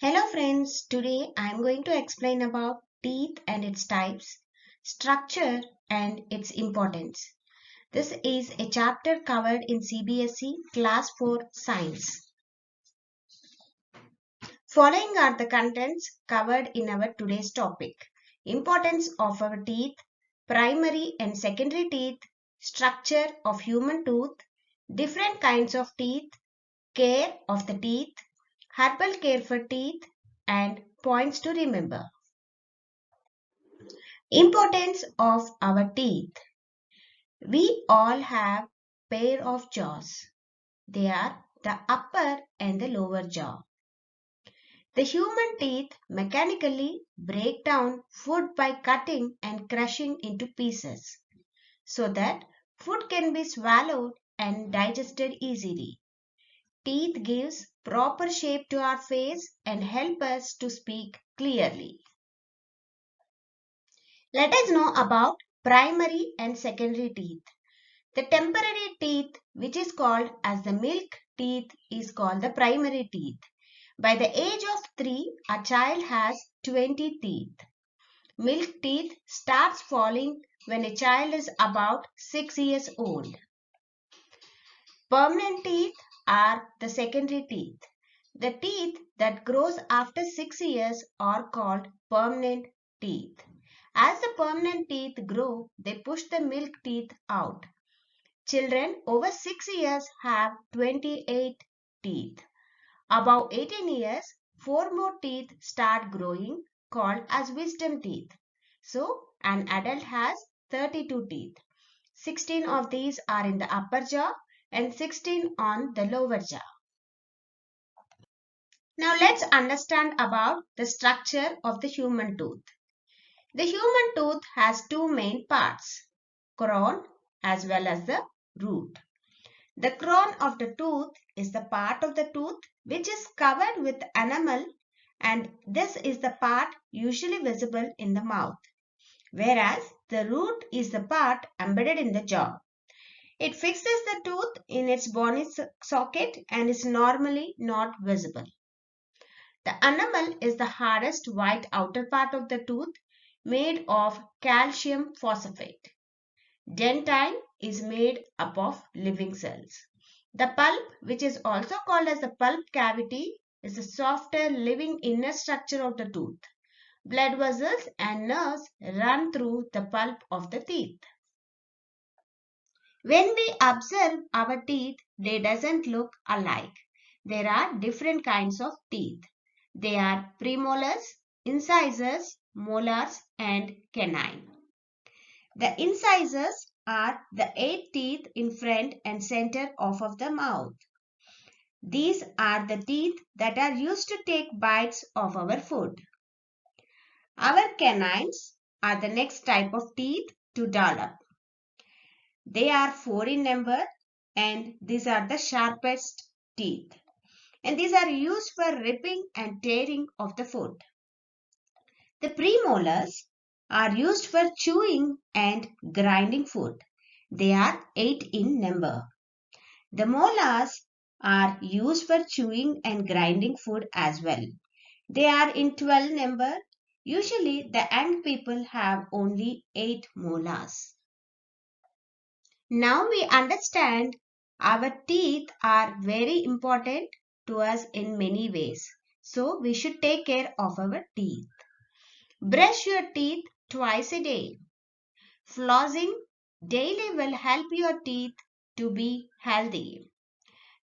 Hello friends, today I am going to explain about teeth and its types, structure and its importance. This is a chapter covered in CBSE Class 4 Science. Following are the contents covered in our today's topic. Importance of our teeth, primary and secondary teeth, structure of human tooth, different kinds of teeth, care of the teeth, herbal care for teeth, and points to remember. Importance of our teeth. We all have pair of jaws. They are the upper and the lower jaw. The human teeth mechanically break down food by cutting and crushing into pieces so that food can be swallowed and digested easily. Teeth gives proper shape to our face and help us to speak clearly. Let us know about primary and secondary teeth. The temporary teeth, which is called as the milk teeth, is called the primary teeth. By the age of 3, a child has 20 teeth. Milk teeth starts falling when a child is about 6 years old. Permanent teeth are the secondary teeth. The teeth that grows after 6 years are called permanent teeth. As the permanent teeth grow, they push the milk teeth out. Children over 6 years have 28 teeth. Above 18 years, 4 more teeth start growing called as wisdom teeth. So, an adult has 32 teeth. 16 of these are in the upper jaw and 16 on the lower jaw. Now let's understand about the structure of the human tooth. The human tooth has two main parts, crown as well as the root. The crown of the tooth is the part of the tooth which is covered with enamel, and this is the part usually visible in the mouth, whereas the root is the part embedded in the jaw. It fixes the tooth in its bony socket and is normally not visible. The enamel is the hardest white outer part of the tooth made of calcium phosphate. Dentine is made up of living cells. The pulp, which is also called as the pulp cavity, is the softer living inner structure of the tooth. Blood vessels and nerves run through the pulp of the teeth. When we observe our teeth, they doesn't look alike. There are different kinds of teeth. They are premolars, incisors, molars, and canine. The incisors are the 8 teeth in front and center of the mouth. These are the teeth that are used to take bites of our food. Our canines are the next type of teeth to develop. They are 4 in number and these are the sharpest teeth. And these are used for ripping and tearing of the food. The premolars are used for chewing and grinding food. They are 8 in number. The molars are used for chewing and grinding food as well. They are in 12 number. Usually the young people have only 8 molars. Now we understand our teeth are very important to us in many ways. So we should take care of our teeth. Brush your teeth twice a day. Flossing daily will help your teeth to be healthy.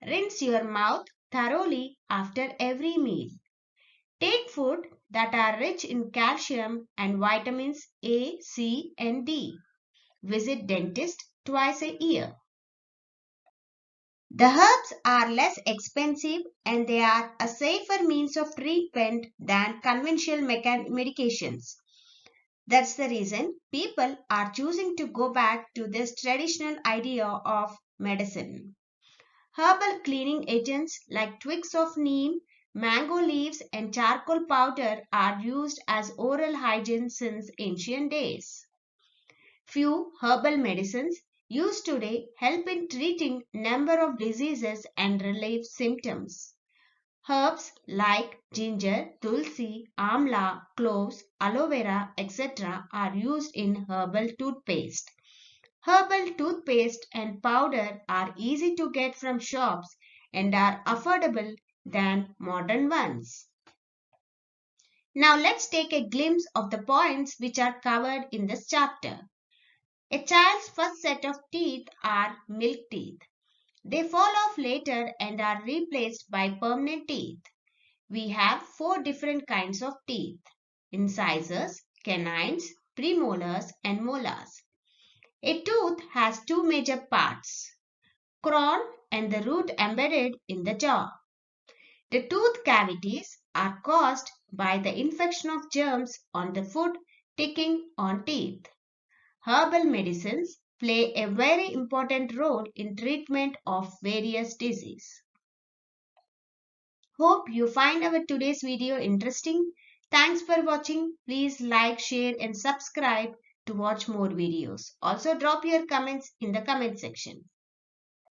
Rinse your mouth thoroughly after every meal. Take food that are rich in calcium and vitamins A, C and D. Visit dentist twice a year. The herbs are less expensive and they are a safer means of treatment than conventional medications. That's the reason people are choosing to go back to this traditional idea of medicine. Herbal cleaning agents like twigs of neem, mango leaves and charcoal powder are used as oral hygiene since ancient days. Few herbal medicines used today help in treating number of diseases and relieve symptoms. Herbs like ginger, tulsi, amla, cloves, aloe vera, etc. are used in herbal toothpaste. Herbal toothpaste and powder are easy to get from shops and are affordable than modern ones. Now let's take a glimpse of the points which are covered in this chapter. A child's first set of teeth are milk teeth. They fall off later and are replaced by permanent teeth. We have four different kinds of teeth: incisors, canines, premolars, and molars. A tooth has two major parts: crown and the root embedded in the jaw. The tooth cavities are caused by the infection of germs on the food sticking on teeth. Herbal medicines play a very important role in treatment of various diseases. Hope you find our today's video interesting. Thanks for watching. Please like, share and subscribe to watch more videos. Also drop your comments in the comment section.